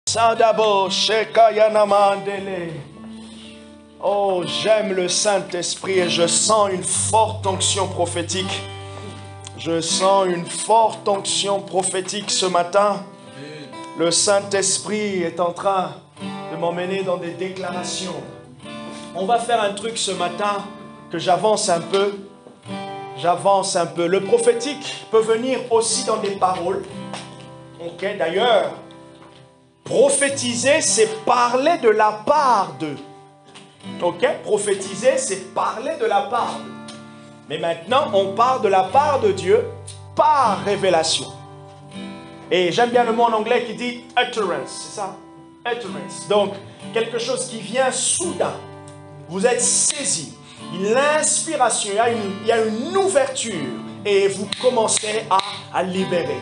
Sadabo Shekayanamandele. Oh, j'aime le Saint-Esprit et je sens une forte onction prophétique. Je sens une forte onction prophétique ce matin. Le Saint-Esprit est en train de m'emmener dans des déclarations. On va faire un truc ce matin que j'avance un peu. J'avance un peu. Le prophétique peut venir aussi dans des paroles. Ok, d'ailleurs, prophétiser, c'est parler de la part d'eux. Ok, prophétiser, c'est parler de la part d'eux. Mais maintenant, on parle de la part de Dieu par révélation. Et j'aime bien le mot en anglais qui dit utterance, c'est ça? Utterance. Donc, quelque chose qui vient soudain. Vous êtes saisi. L'inspiration, il y a une ouverture et vous commencez à libérer.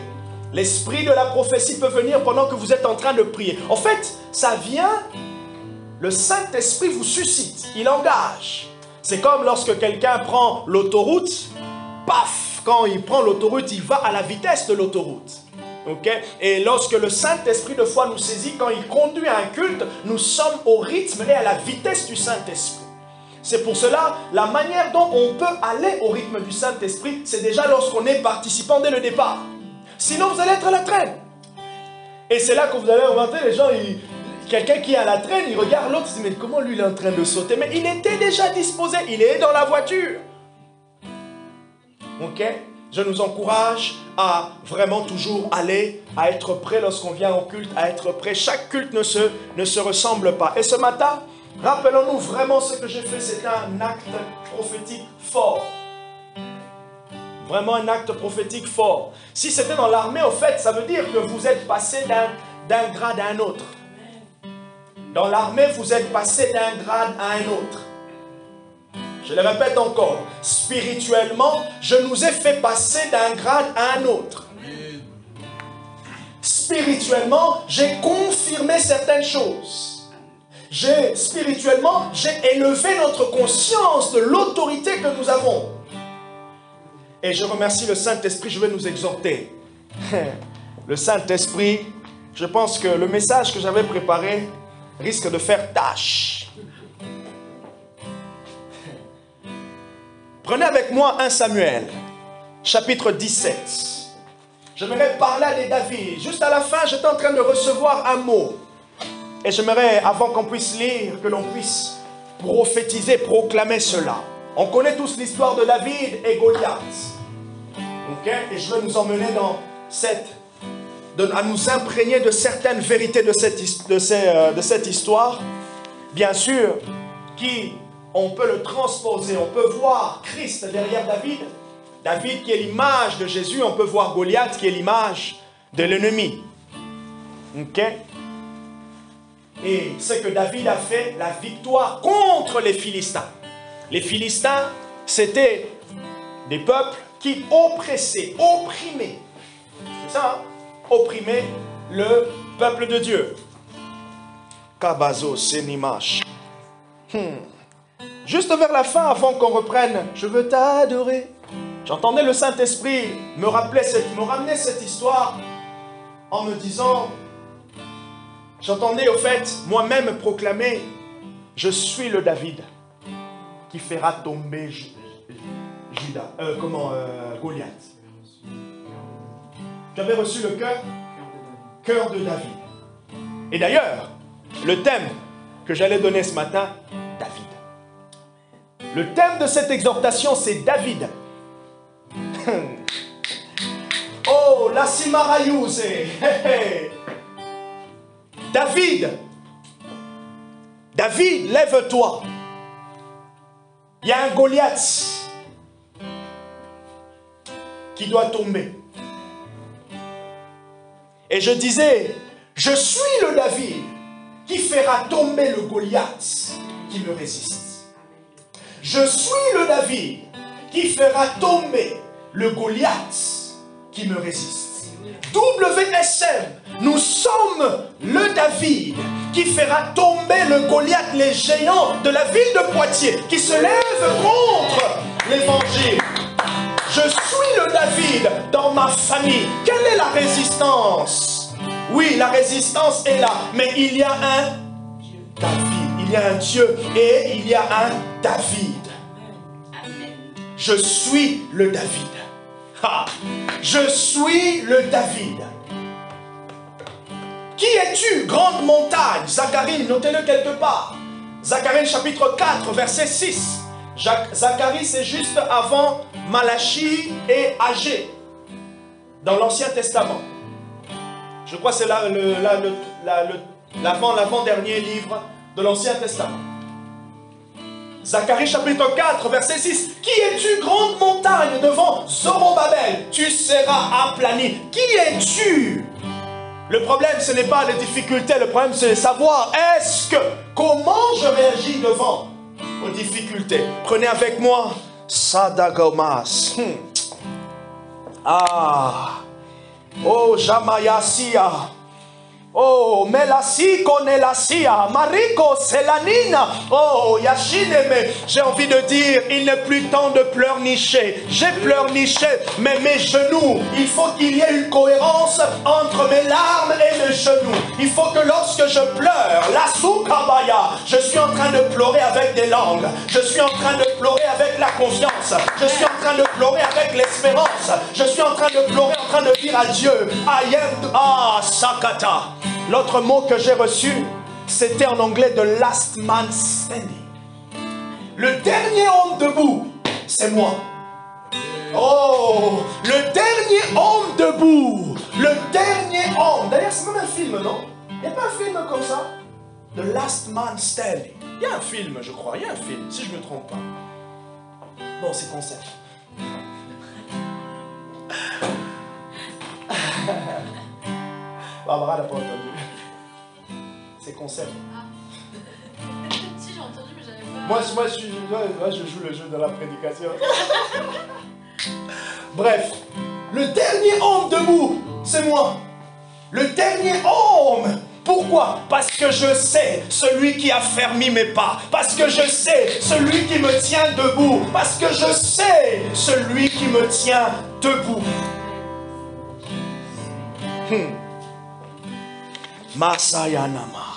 L'esprit de la prophétie peut venir pendant que vous êtes en train de prier. En fait, ça vient, le Saint-Esprit vous suscite, il engage. C'est comme lorsque quelqu'un prend l'autoroute, paf, quand il prend l'autoroute, il va à la vitesse de l'autoroute. Okay? Et lorsque le Saint-Esprit de foi nous saisit, quand il conduit à un culte, nous sommes au rythme et à la vitesse du Saint-Esprit. C'est pour cela, la manière dont on peut aller au rythme du Saint-Esprit, c'est déjà lorsqu'on est participant dès le départ. Sinon, vous allez être à la traîne. Et c'est là que vous allez remarquer, les gens, quelqu'un qui est à la traîne, il regarde l'autre, il se dit, mais comment lui il est en train de sauter? Mais il était déjà disposé, il est dans la voiture. Ok? Je nous encourage à vraiment toujours aller, à être prêt lorsqu'on vient au culte, à être prêt. Chaque culte ne se ressemble pas. Et ce matin, rappelons-nous vraiment ce que j'ai fait, c'est un acte prophétique fort. Vraiment un acte prophétique fort. Si c'était dans l'armée, au fait, ça veut dire que vous êtes passé d'un grade à un autre. Dans l'armée, vous êtes passé d'un grade à un autre. Je le répète encore, spirituellement, je nous ai fait passer d'un grade à un autre. Spirituellement, j'ai confirmé certaines choses. Spirituellement, j'ai élevé notre conscience de l'autorité que nous avons. Et je remercie le Saint-Esprit, je vais nous exhorter. Le Saint-Esprit, je pense que le message que j'avais préparé risque de faire tâche. Prenez avec moi 1 Samuel, chapitre 17. J'aimerais parler de David. Juste à la fin, j'étais en train de recevoir un mot. Et j'aimerais, avant qu'on puisse lire, que l'on puisse prophétiser, proclamer cela. On connaît tous l'histoire de David et Goliath. Okay? Et je vais nous emmener dans à nous imprégner de certaines vérités de cette histoire. Bien sûr, on peut le transposer, on peut voir Christ derrière David. David qui est l'image de Jésus, on peut voir Goliath qui est l'image de l'ennemi. Ok? Et ce que David a fait, la victoire contre les Philistins. Les Philistins, c'était des peuples qui oppressaient, opprimaient. C'est ça, hein? Opprimaient le peuple de Dieu. Kabazo, Senimash. Juste vers la fin, avant qu'on reprenne, je veux t'adorer. J'entendais le Saint-Esprit me ramener cette histoire en me disant, j'entendais au fait moi-même proclamer, je suis le David qui fera tomber Goliath. J'avais reçu le cœur de David. Et d'ailleurs, le thème que j'allais donner ce matin, David. Le thème de cette exhortation, c'est David. Oh, la Simarayuse. David. David, lève-toi. Il y a un Goliath qui doit tomber. Et je disais, je suis le David qui fera tomber le Goliath qui me résiste. Je suis le David qui fera tomber le Goliath qui me résiste. WSM, nous sommes le David qui fera tomber le Goliath, les géants de la ville de Poitiers, qui se lèvent contre l'évangile. Je suis le David dans ma famille. Quelle est la résistance? Oui, la résistance est là, mais il y a un David. Il y a un Dieu et il y a un David. Je suis le David. Ha. Je suis le David. Qui es-tu, grande montagne? Zacharie, notez-le quelque part. Zacharie chapitre 4, verset 6. Zacharie, c'est juste avant Malachie et Agé, dans l'Ancien Testament. Je crois que c'est l'avant-dernier livre de l'Ancien Testament. Zacharie chapitre 4, verset 6. Qui es-tu, grande montagne, devant Zorobabel? Tu seras aplani. Qui es-tu? Le problème, ce n'est pas les difficultés. Le problème, c'est de savoir comment je réagis devant aux difficultés. Prenez avec moi Sadagomas. Oh, Jamayasia. Oh, Melasi Konelasia, Mariko Selanina, oh, Yashineme. J'ai envie de dire, il n'est plus temps de pleurnicher. J'ai pleurniché, mais mes genoux, il faut qu'il y ait une cohérence entre mes larmes et mes genoux. Il faut que lorsque je pleure, la soukabaya, je suis en train de pleurer avec des langues. Je suis en train de pleurer avec la confiance. Je suis en train de pleurer avec l'espérance. Je suis en train de pleurer, en train de dire à Dieu, Sakata. L'autre mot que j'ai reçu, c'était en anglais de last man standing. Le dernier homme debout, c'est moi. Oh, le dernier homme debout. Le dernier homme. D'ailleurs, c'est même un film, non? Il n'y a pas un film comme ça? The Last Man Standing. Il y a un film, je crois. Il y a un film, si je ne me trompe pas. Bon, c'est concept. Barbara n'a pas entendu. C'est concept. Si, j'ai entendu, mais j'avais pas... Moi, je joue le jeu de la prédication. Bref, le dernier homme debout, c'est moi. Le dernier homme. Pourquoi? Parce que je sais celui qui a fermé mes pas. Parce que je sais celui qui me tient debout. Parce que je sais celui qui me tient debout. Masayanama.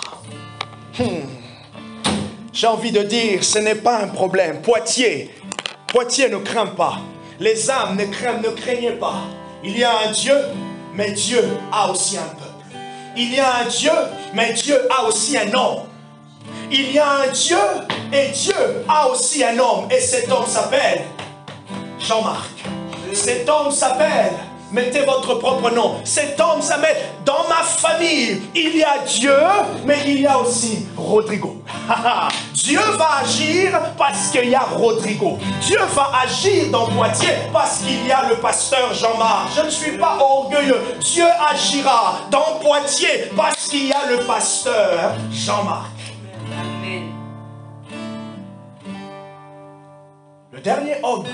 J'ai envie de dire, ce n'est pas un problème. Poitiers ne craint pas. Les âmes ne craignez pas. Il y a un Dieu, mais Dieu a aussi un peuple. Il y a un Dieu, mais Dieu a aussi un homme. Il y a un Dieu, et Dieu a aussi un homme. Et cet homme s'appelle Jean-Marc. Cet homme s'appelle... Mettez votre propre nom. Cet homme s'appelle, dans ma famille, il y a Dieu, mais il y a aussi Rodrigo. Dieu va agir parce qu'il y a Rodrigo. Dieu va agir dans Poitiers parce qu'il y a le pasteur Jean-Marc. Je ne suis pas orgueilleux. Dieu agira dans Poitiers parce qu'il y a le pasteur Jean-Marc. Amen. Le dernier homme.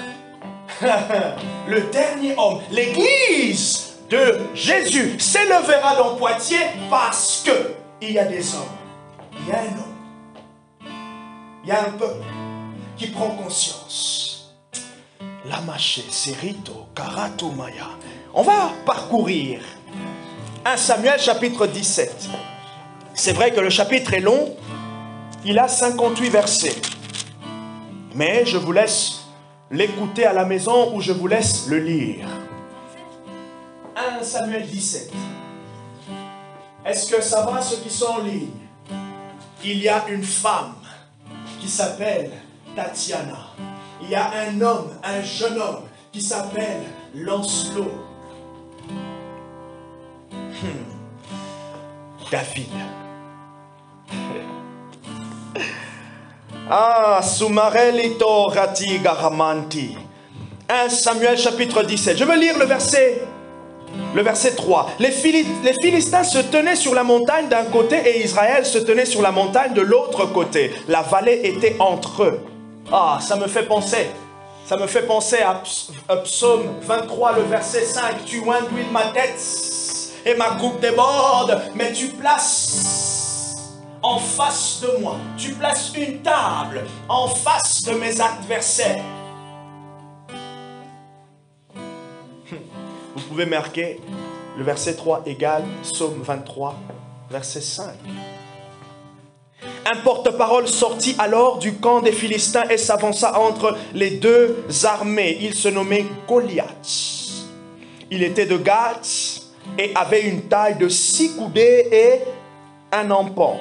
Le dernier homme, l'église de Jésus s'élèvera dans Poitiers parce que il y a des hommes, il y a un homme, il y a un peuple qui prend conscience. Lamaché, Serito, Karato Maya. On va parcourir 1 Samuel chapitre 17. C'est vrai que le chapitre est long, il a 58 versets. Mais je vous laisse l'écouter à la maison ou je vous laisse le lire. 1 Samuel 17. Est-ce que ça va ceux qui sont en ligne? Il y a une femme qui s'appelle Tatiana. Il y a un homme, un jeune homme qui s'appelle Lancelot. David. Sumarelito Rati Garamanti. 1 Samuel chapitre 17. Je veux lire le verset 3. Les Philistins se tenaient sur la montagne d'un côté et Israël se tenait sur la montagne de l'autre côté. La vallée était entre eux. Ça me fait penser. Ça me fait penser à Psaume 23, le verset 5. Tu induis ma tête et ma coupe déborde, mais tu places en face de moi. Tu places une table en face de mes adversaires. Vous pouvez marquer Le verset 3 égale Psaume 23, verset 5. Un porte-parole sortit alors du camp des Philistins et s'avança entre les deux armées. Il se nommait Goliath. Il était de Gath et avait une taille de 6 coudées et un empan.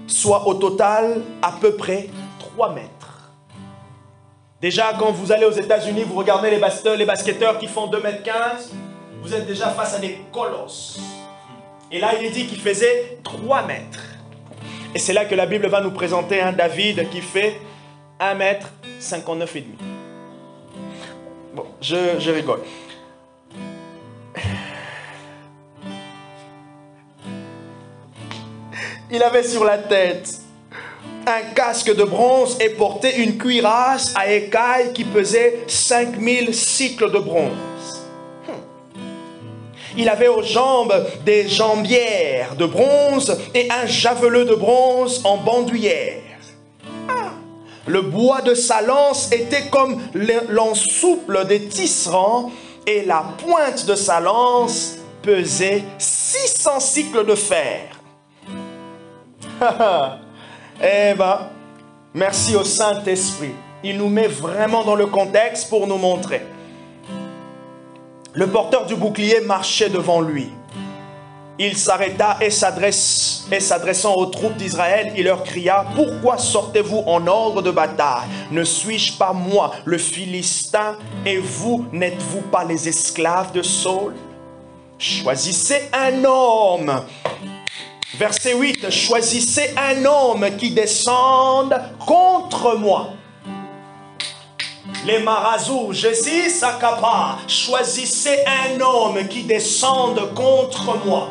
Soit au total à peu près 3 mètres. Déjà, quand vous allez aux États-Unis, vous regardez les basketteurs qui font 2,15 m, vous êtes déjà face à des colosses. Et là, il est dit qu'il faisait 3 mètres. Et c'est là que la Bible va nous présenter un David qui fait 1,59 m et demi. Bon, je rigole. Il avait sur la tête un casque de bronze et portait une cuirasse à écailles qui pesait 5000 cycles de bronze. Il avait aux jambes des jambières de bronze et un javelot de bronze en bandoulière. Le bois de sa lance était comme l'ensouple des tisserands et la pointe de sa lance pesait 600 cycles de fer. Eh bien, merci au Saint-Esprit. Il nous met vraiment dans le contexte pour nous montrer. Le porteur du bouclier marchait devant lui. Il s'arrêta et s'adressant aux troupes d'Israël, il leur cria: « Pourquoi sortez-vous en ordre de bataille? Ne suis-je pas moi, le Philistin, et vous, n'êtes-vous pas les esclaves de Saul? Choisissez un homme. » Verset 8, « Choisissez un homme qui descende contre moi. » Les marazous, Jésus Sakapa, choisissez un homme qui descende contre moi.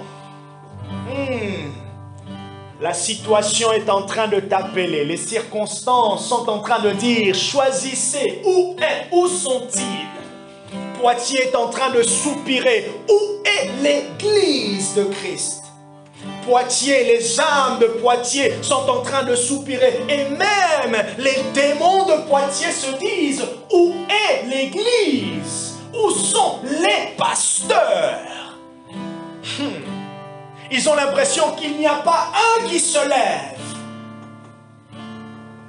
La situation est en train de t'appeler. Les circonstances sont en train de dire: choisissez. Où sont-ils? Poitiers est en train de soupirer. Où est l'église de Christ? Poitiers, les âmes de Poitiers sont en train de soupirer. Et même les démons de Poitiers se disent: où est l'église? Où sont les pasteurs? Ils ont l'impression qu'il n'y a pas un qui se lève.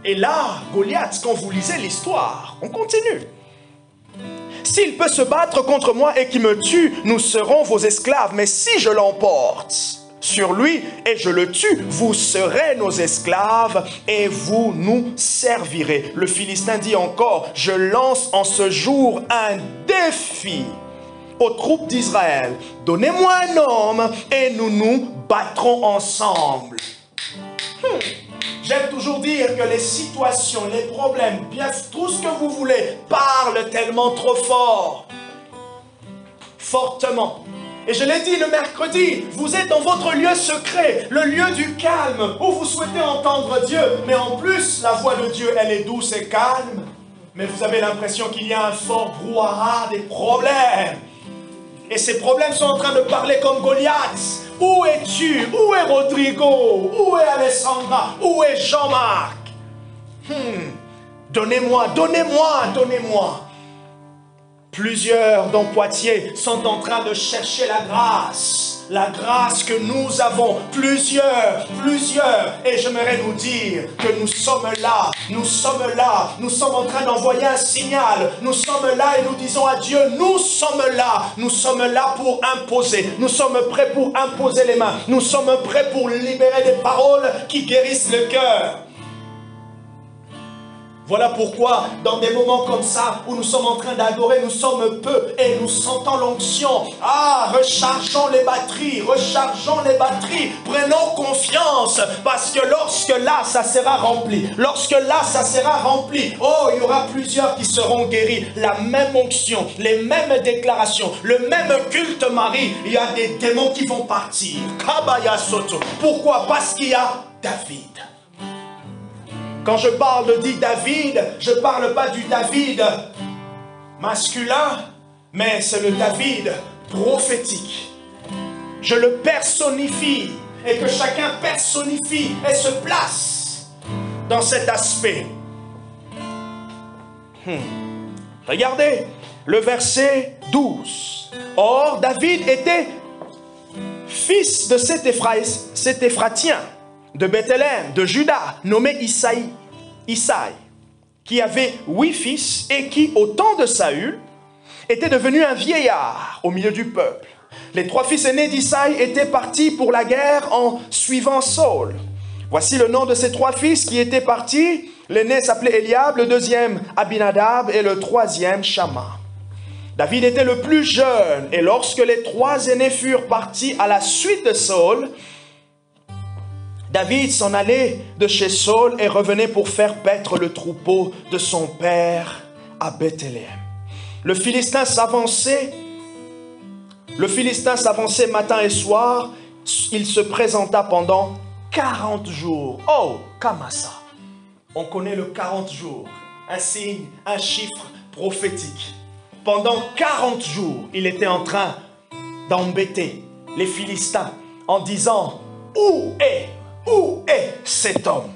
Et là, Goliath, quand vous lisez l'histoire, on continue. S'il peut se battre contre moi et qu'il me tue, nous serons vos esclaves. Mais si je l'emporte sur lui et je le tue, vous serez nos esclaves et vous nous servirez. Le Philistin dit encore: je lance en ce jour un défi aux troupes d'Israël. Donnez-moi un homme et nous nous battrons ensemble. J'aime toujours dire que les situations, les problèmes, bien tout ce que vous voulez, parlent tellement trop fort, fortement. Et je l'ai dit le mercredi, vous êtes dans votre lieu secret, le lieu du calme, où vous souhaitez entendre Dieu. Mais en plus, la voix de Dieu, elle est douce et calme. Mais vous avez l'impression qu'il y a un fort brouhaha, des problèmes. Et ces problèmes sont en train de parler comme Goliath. Où es-tu? Où est Rodrigo? Où est Alessandra? Où est Jean-Marc? Donnez-moi, donnez-moi, donnez-moi. Plusieurs dans Poitiers sont en train de chercher la grâce que nous avons. Plusieurs. Et j'aimerais nous dire que nous sommes là, nous sommes en train d'envoyer un signal. Nous sommes là et nous disons à Dieu: nous sommes là pour imposer. Nous sommes prêts pour imposer les mains. Nous sommes prêts pour libérer des paroles qui guérissent le cœur. Voilà pourquoi, dans des moments comme ça, où nous sommes en train d'adorer, nous sommes peu et nous sentons l'onction. Rechargeons les batteries, prenons confiance, parce que lorsque là, ça sera rempli, il y aura plusieurs qui seront guéris. La même onction, les mêmes déclarations, le même culte Marie, il y a des démons qui vont partir. Kabaya Soto. Pourquoi? Parce qu'il y a David. Quand je parle de dit David, je ne parle pas du David masculin, mais c'est le David prophétique. Je le personnifie et que chacun personnifie et se place dans cet aspect. Regardez, le verset 12. Or, David était fils de cet Éphratien de Bethléem, de Juda, nommé Isaïe, qui avait 8 fils et qui, au temps de Saül, était devenu un vieillard au milieu du peuple. Les 3 fils aînés d'Isaïe étaient partis pour la guerre en suivant Saul. Voici le nom de ces 3 fils qui étaient partis. L'aîné s'appelait Eliab, le deuxième Abinadab et le troisième Shama. David était le plus jeune, et lorsque les 3 aînés furent partis à la suite de Saul, David s'en allait de chez Saul et revenait pour faire paître le troupeau de son père à Bethléem. Le Philistin s'avançait matin et soir. Il se présenta pendant 40 jours. Oh, Kamasa. On connaît le 40 jours. Un signe, un chiffre prophétique. Pendant 40 jours, il était en train d'embêter les Philistins en disant: où est cet homme?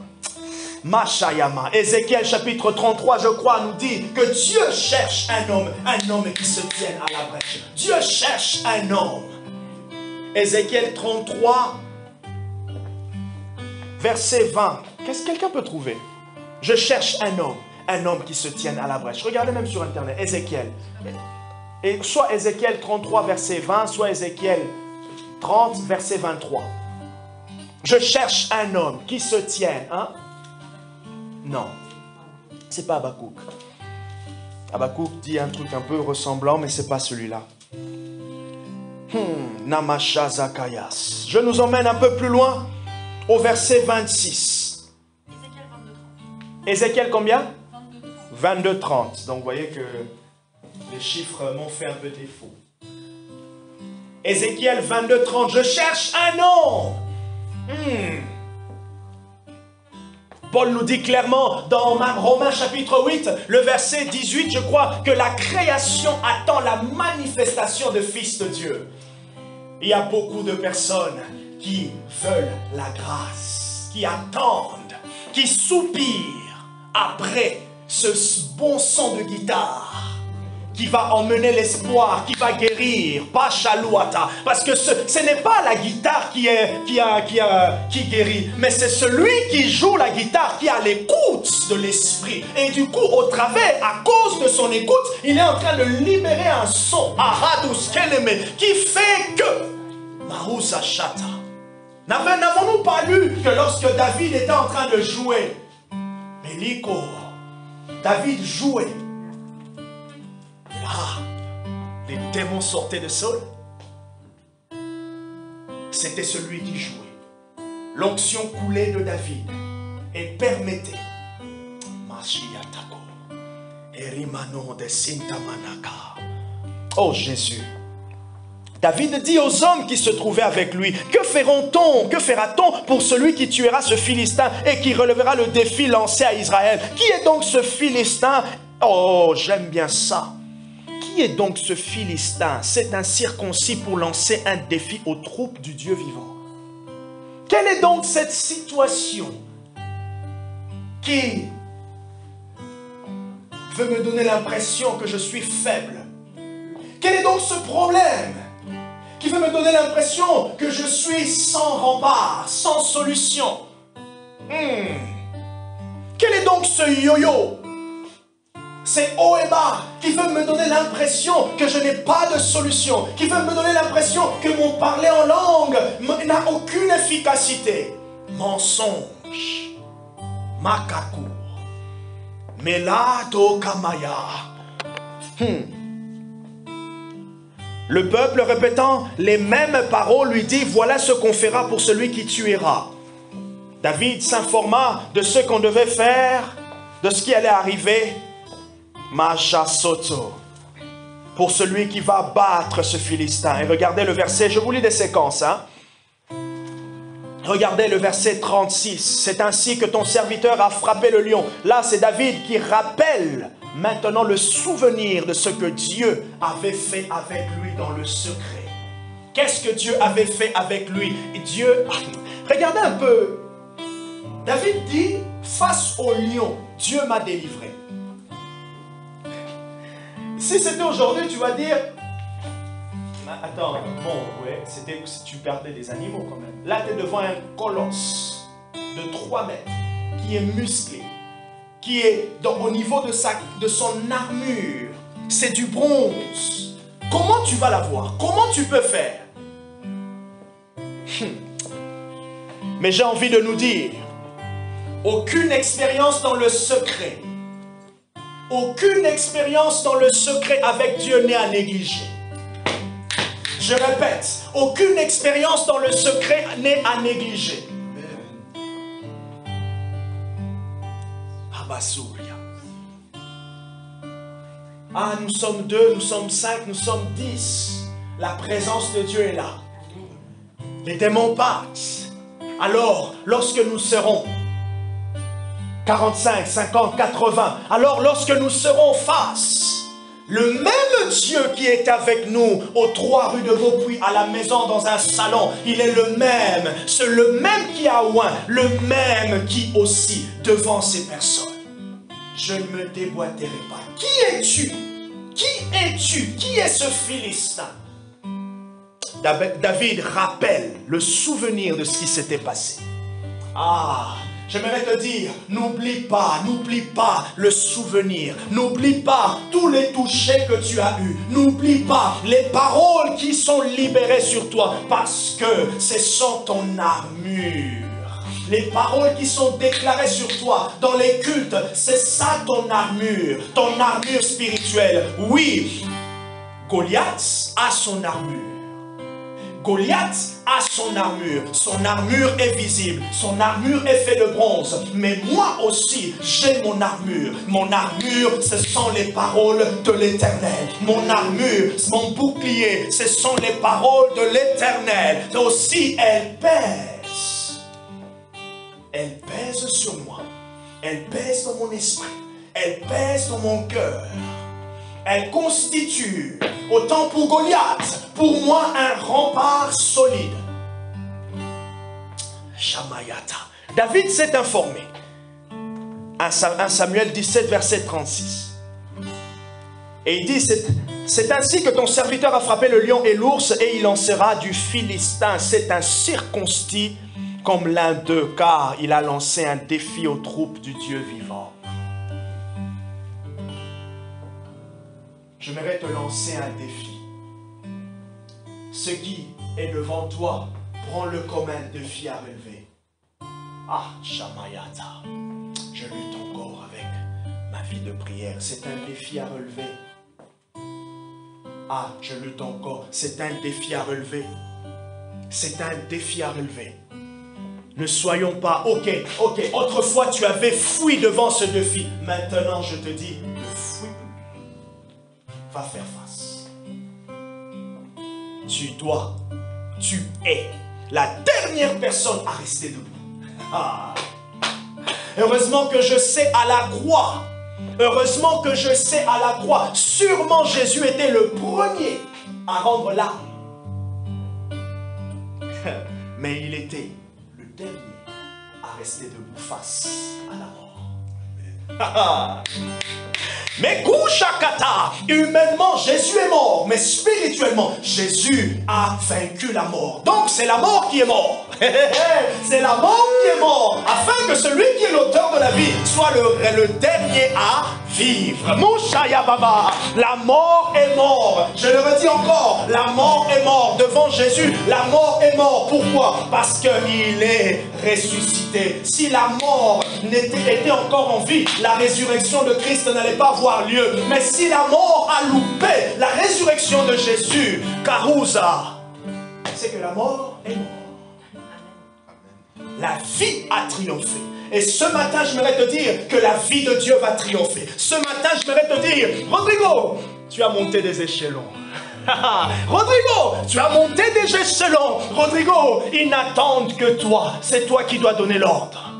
Machayama. Ézéchiel chapitre 33, je crois, nous dit que Dieu cherche un homme qui se tienne à la brèche. Dieu cherche un homme. Ézéchiel 33, verset 20. Qu'est-ce que quelqu'un peut trouver? Je cherche un homme qui se tienne à la brèche. Regardez même sur internet, Ézéchiel. Et soit Ézéchiel 33, verset 20, soit Ézéchiel 30, verset 23. Je cherche un homme qui se tienne, hein? Non, c'est pas Habakkuk. Habakkuk dit un truc un peu ressemblant, mais c'est pas celui-là. Namasha Zakayas. Je nous emmène un peu plus loin au verset 26. Ézéchiel combien? 22, 30. Donc vous voyez que les chiffres m'ont fait un peu défaut. Ézéchiel 22, 30. Je cherche un homme. Paul nous dit clairement dans Romains chapitre 8, le verset 18, je crois, que la création attend la manifestation de Fils de Dieu. Il y a beaucoup de personnes qui veulent la grâce, qui attendent, qui soupirent après ce bon son de guitare qui va emmener l'espoir, qui va guérir, pas chalouata, parce que ce n'est pas la guitare qui guérit, mais c'est celui qui joue la guitare qui a l'écoute de l'esprit, et du coup au travers, à cause de son écoute, il est en train de libérer un son, Aradus Keleme, qui fait que Marousa Chata. N'avons-nous pas lu que lorsque David était en train de jouer, Meliko, David jouait. Les démons sortaient de Saul. C'était celui qui jouait. L'onction coulait de David et permettait. Oh Jésus. David dit aux hommes qui se trouvaient avec lui: que fera-t-on pour celui qui tuera ce Philistin et qui relèvera le défi lancé à Israël? Qui est donc ce Philistin? Oh, j'aime bien ça. Qui est donc ce Philistin? C'est un circoncis pour lancer un défi aux troupes du Dieu vivant. Quelle est donc cette situation qui veut me donner l'impression que je suis faible? Quel est donc ce problème qui veut me donner l'impression que je suis sans rempart, sans solution? Quel est donc ce yo-yo? C'est haut et bas qui veut me donner l'impression que je n'ai pas de solution, qui veut me donner l'impression que mon parler en langue n'a aucune efficacité. Mensonge, makaku, melado kamaya. Le peuple, répétant les mêmes paroles, lui dit: voilà ce qu'on fera pour celui qui tuera. David s'informa de ce qu'on devait faire, de ce qui allait arriver. Macha Soto, pour celui qui va battre ce Philistin. Et regardez le verset, je vous lis des séquences. Regardez le verset 36. C'est ainsi que ton serviteur a frappé le lion. Là, c'est David qui rappelle maintenant le souvenir de ce que Dieu avait fait avec lui dans le secret. Qu'est-ce que Dieu avait fait avec lui? Dieu, regardez un peu. David dit: face au lion, Dieu m'a délivré. Si c'était aujourd'hui, tu vas dire, attends, bon, ouais, c'était si tu perdais des animaux quand même. Là, tu es devant un colosse de 3 mètres qui est musclé, qui est au niveau de son armure. C'est du bronze. Comment tu vas l'avoir? Comment tu peux faire? Mais j'ai envie de nous dire, aucune expérience dans le secret, aucune expérience dans le secret avec Dieu n'est à négliger. Je répète, aucune expérience dans le secret n'est à négliger. Ah, nous sommes 2, nous sommes 5, nous sommes 10. La présence de Dieu est là. Les démons partent. Alors, lorsque nous serons 45, 50, 80, alors lorsque nous serons face, le même Dieu qui est avec nous aux 3 rues de Beaupuy, à la maison, dans un salon, il est le même. C'est le même qui a oint, le même qui aussi devant ces personnes. Je ne me déboîterai pas. Qui es-tu? Qui es-tu? Qui est ce Philistin? David rappelle le souvenir de ce qui s'était passé. Ah, j'aimerais te dire, n'oublie pas le souvenir. N'oublie pas tous les touchés que tu as eus. N'oublie pas les paroles qui sont libérées sur toi parce que ce sont ton armure. Les paroles qui sont déclarées sur toi dans les cultes, c'est ça ton armure spirituelle. Oui, Goliath a son armure. Goliath a son armure. Son armure est visible. Son armure est faite de bronze. Mais moi aussi, j'ai mon armure. Mon armure, ce sont les paroles de l'Éternel. Mon armure, mon bouclier, ce sont les paroles de l'Éternel. Aussi, elle pèse. Elle pèse sur moi. Elle pèse dans mon esprit. Elle pèse dans mon cœur. Elle constitue, autant pour Goliath, pour moi, un rempart solide. Shamayata. David s'est informé. 1 Samuel 17, verset 36. Et il dit, c'est ainsi que ton serviteur a frappé le lion et l'ours, et il en sera du Philistin. C'est un circoncis comme l'un d'eux, car il a lancé un défi aux troupes du Dieu vivant. J'aimerais te lancer un défi. Ce qui est devant toi, prends-le comme un défi à relever. Ah, Shamayata, je lutte encore avec ma vie de prière. C'est un défi à relever. Ah, je lutte encore. C'est un défi à relever. C'est un défi à relever. Ne soyons pas, ok, autrefois tu avais fui devant ce défi. Maintenant je te dis, ne fuis plus. Va faire face. Tu es la dernière personne à rester debout. Ah. Heureusement que je sais à la croix. Heureusement que je sais à la croix. Sûrement Jésus était le premier à rendre l'âme. Mais il était le dernier à rester debout face à la mort. Mais Kouchakata, humainement Jésus est mort, mais spirituellement Jésus a vaincu la mort. Donc c'est la mort qui est mort. C'est la mort qui est mort, afin que celui qui est l'auteur de la vie soit le dernier à vivre. Mouchaya Baba, la mort est mort. Je le redis encore, la mort est mort. Devant Jésus, la mort est mort. Pourquoi? Parce qu'il est ressuscité. Si la mort était encore en vie, la résurrection de Christ n'allait pas avoir lieu. Mais si la mort a loupé la résurrection de Jésus, Karouza, c'est que la mort est morte. La vie a triomphé. Et ce matin, j'aimerais te dire que la vie de Dieu va triompher. Ce matin, j'aimerais te dire, Rodrigo, tu as monté des échelons. Rodrigo, tu as monté des échelons. Rodrigo, ils n'attendent que toi. C'est toi qui dois donner l'ordre.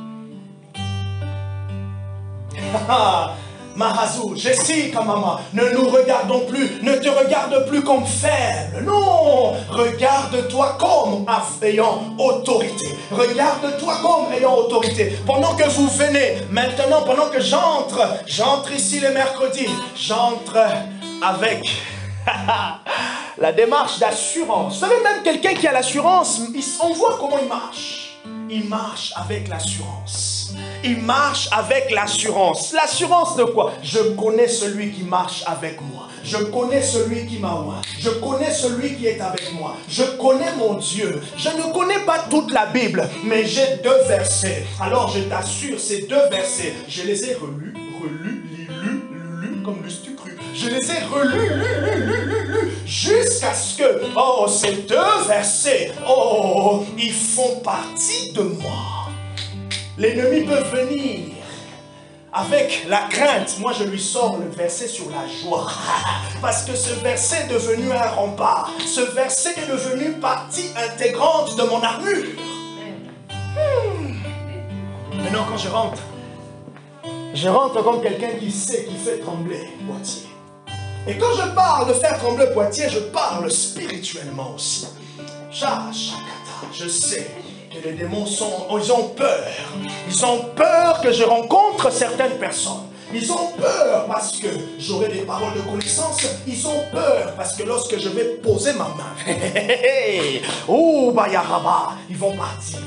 Mahazou, Jessica, maman, ne nous regardons plus, ne te regarde plus comme faible. Non, regarde-toi comme ayant autorité. Regarde-toi comme ayant autorité. Pendant que vous venez, maintenant, pendant que j'entre ici le mercredi, j'entre avec la démarche d'assurance. Vous savez, même quelqu'un qui a l'assurance, on voit comment il marche. Il marche avec l'assurance. Il marche avec l'assurance. L'assurance de quoi? Je connais celui qui marche avec moi. Je connais celui qui m'a oint. Je connais celui qui est avec moi. Je connais mon Dieu. Je ne connais pas toute la Bible, mais j'ai 2 versets. Alors je t'assure, ces 2 versets, je les ai relus, comme l'eussent-tu cru. Je les ai relus, jusqu'à ce que, oh, ces 2 versets, oh, ils font partie de moi. L'ennemi peut venir avec la crainte. Moi, je lui sors le verset sur la joie. Parce que ce verset est devenu un rempart. Ce verset est devenu partie intégrante de mon armure. Maintenant, quand je rentre comme quelqu'un qui sait, qui fait trembler Poitiers. Et quand je parle de faire trembler Poitiers, je parle spirituellement aussi. Je sais que les démons ils ont peur. Ils ont peur que je rencontre certaines personnes. Ils ont peur parce que j'aurai des paroles de connaissance. Ils ont peur parce que lorsque je vais poser ma main, oh, Bayaraba, ils vont partir.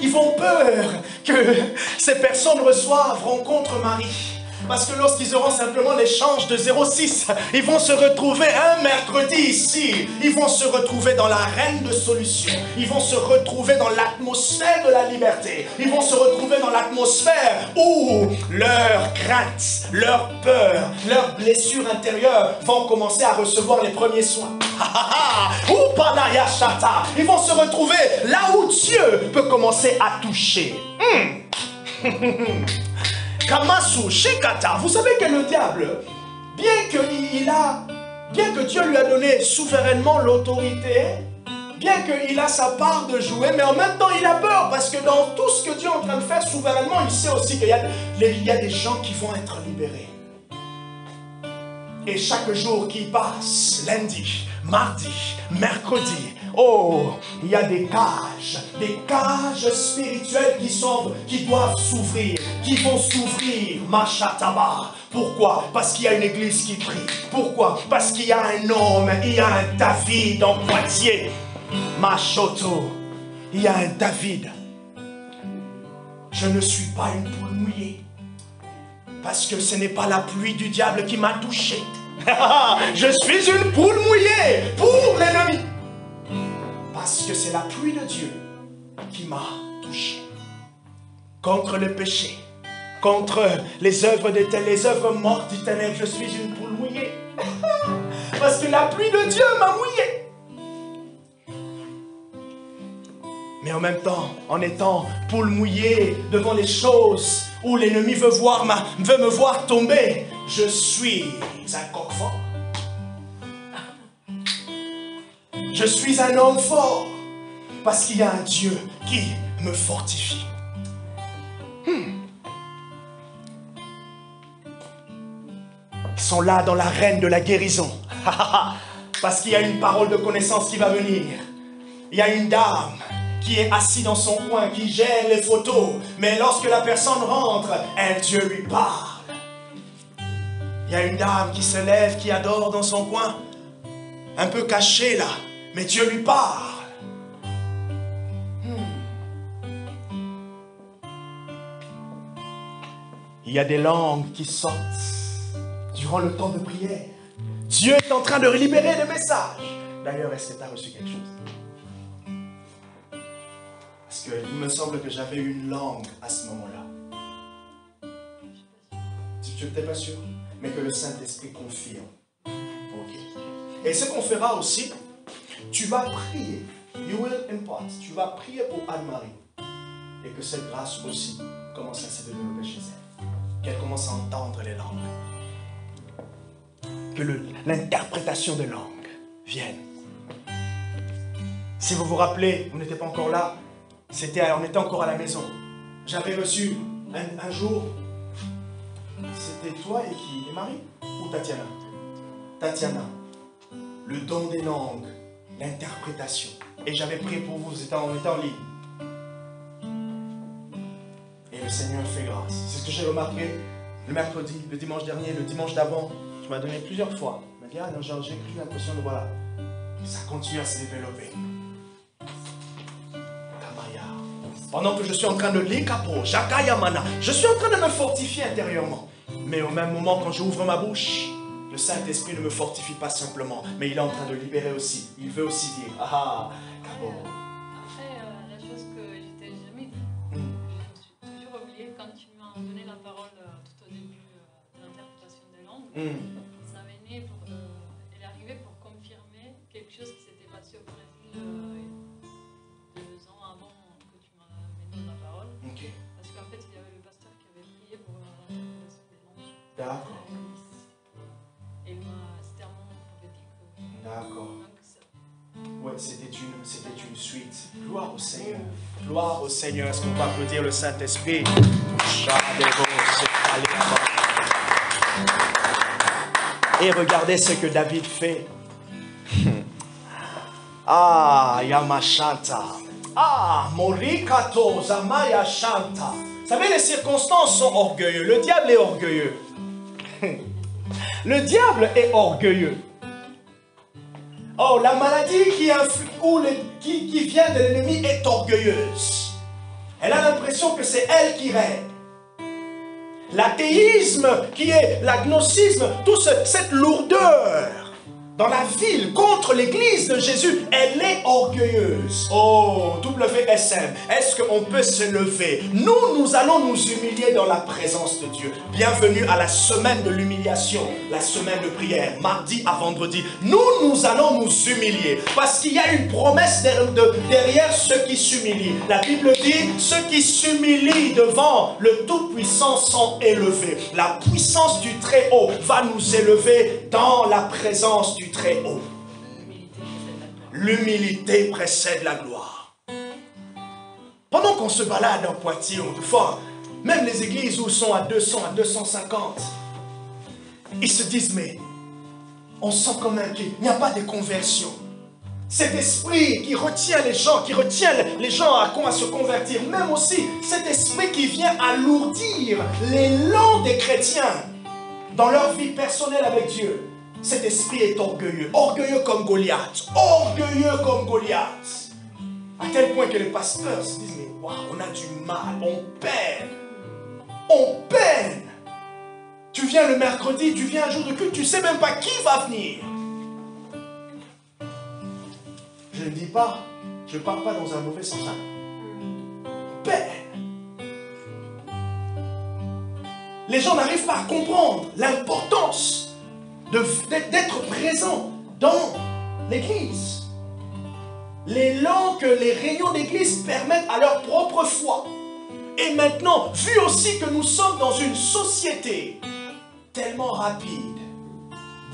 Ils ont peur que ces personnes rencontrent Marie. Parce que lorsqu'ils auront simplement l'échange de 0,6, ils vont se retrouver un mercredi ici. Ils vont se retrouver dans l'arène de solution. Ils vont se retrouver dans l'atmosphère de la liberté. Ils vont se retrouver dans l'atmosphère où leurs craintes, leurs peurs, leurs blessures intérieures vont commencer à recevoir les premiers soins. Ils vont se retrouver là où Dieu peut commencer à toucher. Kamasu, Shekata, vous savez que le diable, bien que Dieu lui a donné souverainement l'autorité, bien qu'il a sa part de jouer, mais en même temps il a peur, parce que dans tout ce que Dieu est en train de faire souverainement, il sait aussi qu'il y a des gens qui vont être libérés. Et chaque jour qui passe, lundi, mardi, mercredi, oh, il y a des cages spirituelles qui doivent s'ouvrir, qui vont s'ouvrir, Machataba. Pourquoi? Parce qu'il y a une église qui prie. Pourquoi? Parce qu'il y a un homme, il y a un David en Poitiers. Machoto, il y a un David. Je ne suis pas une poule mouillée. Parce que ce n'est pas la pluie du diable qui m'a touché. Je suis une poule mouillée pour l'ennemi. Parce que c'est la pluie de Dieu qui m'a touché. Contre le péché, contre les œuvres mortes du ténèbre, je suis une poule mouillée. Parce que la pluie de Dieu m'a mouillé. Mais en même temps, en étant poule mouillée devant les choses où l'ennemi veut me voir tomber, je suis un coq fort. Je suis un homme fort parce qu'il y a un Dieu qui me fortifie. Ils sont là dans l'arène de la guérison. Parce qu'il y a une parole de connaissance qui va venir. Il y a une dame qui est assise dans son coin, qui gère les photos. Mais lorsque la personne rentre, un Dieu lui parle. Il y a une dame qui se lève, qui adore dans son coin, un peu cachée là, mais Dieu lui parle. Il y a des langues qui sortent durant le temps de prière. Dieu est en train de libérer des messages. D'ailleurs, est-ce que tu as reçu quelque chose? Parce qu'il me semble que j'avais une langue à ce moment-là. Tu n'étais pas sûr? Mais que le Saint-Esprit confirme. Ok. Et ce qu'on fera aussi, tu vas prier. You will impart. Tu vas prier pour Anne-Marie. Et que cette grâce aussi commence à se développer chez elle. Qu'elle commence à entendre les langues. Que l'interprétation des langues vienne. Si vous vous rappelez, vous n'étiez pas encore là, on était encore à la maison. J'avais reçu un jour, c'était toi et qui? Et Marie? Ou Tatiana? Tatiana. Le don des langues, l'interprétation. Et j'avais prié pour vous, on était en ligne. Et le Seigneur fait grâce. C'est ce que j'ai remarqué. Le mercredi, le dimanche dernier, le dimanche d'avant, tu m'as donné plusieurs fois. Il m'a dit, ah non, j'ai pris l'impression de voilà. Ça continue à se développer. Kamaya. Pendant que je suis en train de lire Kapo, Jakayamana, je suis en train de me fortifier intérieurement. Mais au même moment, quand j'ouvre ma bouche, le Saint-Esprit ne me fortifie pas simplement, mais il est en train de libérer aussi. Il veut aussi dire, ah, Kapo. Après, la chose que je t'ai jamais dit, je me suis toujours oublié quand tu m'as donné la parole tout au début de l'interprétation des langues. Ça venait pour, elle arrivait pour confirmer quelque chose qui s'était passé au Brésil 2 ans avant que tu m'as donné la parole. Okay. Parce qu'en fait, il y avait le pasteur qui avait prié pour l'interprétation des langues. D'accord. Et c'était un moment prophétique. D'accord. Ouais, c'était une suite. Gloire au Seigneur. Gloire au Seigneur. Est-ce qu'on peut applaudir le Saint-Esprit? Et regardez ce que David fait. Ah, Yamashanta. Ah, Morikato, Zamaya Shanta. Vous savez, les circonstances sont orgueilleux. Le diable est orgueilleux. Le diable est orgueilleux. Oh, la maladie qui vient de l'ennemi est orgueilleuse. Elle a l'impression que c'est elle qui règne. L'athéisme, qui est l'agnosticisme, toute cette lourdeur dans la ville contre l'église de Jésus, elle est orgueilleuse. Oh, WSM, est-ce qu'on peut se lever? Nous allons nous humilier dans la présence de Dieu. Bienvenue à la semaine de l'humiliation, la semaine de prière, mardi à vendredi. Nous allons nous humilier parce qu'il y a une promesse derrière ceux qui s'humilient. La Bible dit, ceux qui s'humilient devant le Tout-Puissant sont élevés. La puissance du Très-Haut va nous élever dans la présence du Très-Haut. L'humilité précède la gloire. Pendant qu'on se balade en Poitiers, autrefois, même les églises où sont à 200, à 250, ils se disent, mais on sent quand même qu'il n'y a pas de conversion. Cet esprit qui retient les gens, à se convertir, même aussi cet esprit qui vient alourdir l'élan des chrétiens dans leur vie personnelle avec Dieu. Cet esprit est orgueilleux, orgueilleux comme Goliath, à tel point que les pasteurs se disent, mais waouh, on a du mal, on peine. Tu viens le mercredi, tu viens un jour de culte, tu ne sais même pas qui va venir. Je ne dis pas, je ne parle pas dans un mauvais sens. Peine. Les gens n'arrivent pas à comprendre l'importance d'être présent dans l'église. L'élan que les réunions d'église permettent à leur propre foi. Et maintenant, vu aussi que nous sommes dans une société tellement rapide,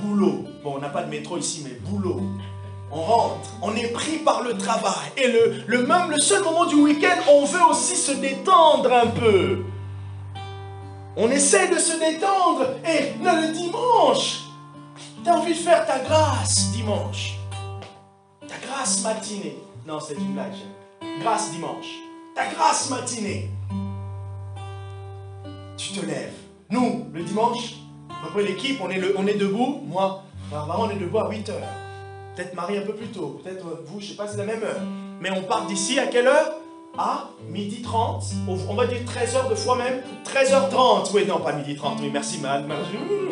boulot, bon on n'a pas de métro ici, mais boulot, on rentre, on est pris par le travail, et le seul moment du week-end, on veut aussi se détendre un peu. On essaie de se détendre, et le dimanche, tu as envie de faire ta grâce dimanche. Ta grâce matinée. Non, c'est une blague. Grâce dimanche. Ta grâce matinée. Tu te lèves. Nous, le dimanche, après l'équipe, on est debout. Moi, maman, on est debout à 8h. Peut-être Marie un peu plus tôt. Peut-être vous, je ne sais pas, c'est la même heure. Mais on part d'ici à quelle heure? À 12h30, on va dire 13h de fois même, 13h30, oui non pas 12h30, oui merci madame,